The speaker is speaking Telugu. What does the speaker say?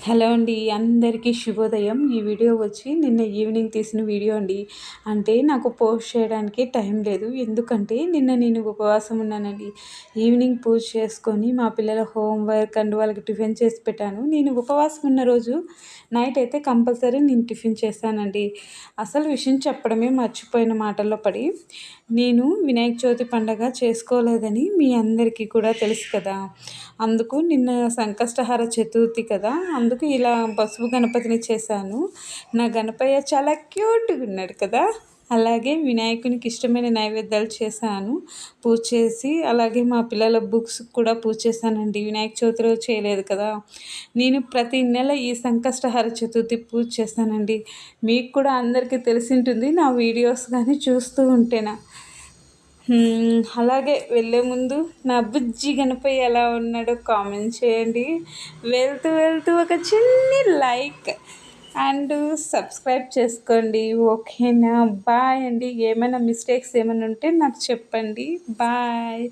హలో అండి, అందరికీ శుభోదయం. ఈ వీడియో వచ్చి నిన్న ఈవినింగ్ తీసిన వీడియో అండి. అంటే నాకు పోస్ట్ చేయడానికి టైం లేదు. ఎందుకంటే నిన్న నేను ఉపవాసం ఉన్నానండి. ఈవినింగ్ పూజ చేసుకొని మా పిల్లల హోంవర్క్ అండ్ వాళ్ళకి టిఫిన్ చేసి పెట్టాను. నేను ఉపవాసం ఉన్న రోజు నైట్ అయితే కంపల్సరీ నేను టిఫిన్ చేశానండి. అసలు విషయం చెప్పడమే మర్చిపోయిన మాటల్లో పడి, నేను వినాయక చవితి పండగ చేసుకోలేదని మీ అందరికీ కూడా తెలుసు కదా. అందుకు నిన్న సంకష్టహార చతుర్థి కదా, అందుకు ఇలా పసుపు గణపతిని చేశాను. నా గణపయ్య చాలా క్యూట్గా ఉన్నాడు కదా. అలాగే వినాయకునికి ఇష్టమైన నైవేద్యాలు చేశాను, పూజ చేసి. అలాగే మా పిల్లల బుక్స్ కూడా పూజ చేశానండి. వినాయక చవితి రోజు చేయలేదు కదా. నేను ప్రతి నెల ఈ సంకష్టహార చతుర్థి పూజ చేస్తానండి. మీకు కూడా అందరికీ తెలిసి ఉంటుంది నా వీడియోస్ కానీ చూస్తూ ఉంటేనా. అలాగే వెళ్ళే ముందు నా బుజ్జి గణపయ్య ఎలా ఉన్నాడో కామెంట్ చేయండి. వెళ్తూ వెళ్తూ ఒక చిన్ని లైక్ అండ్ సబ్స్క్రైబ్ చేసుకోండి. ఓకేనా? బాయ్ అండి. ఏమైనా మిస్టేక్స్ ఏమైనా ఉంటే నాకు చెప్పండి. బాయ్.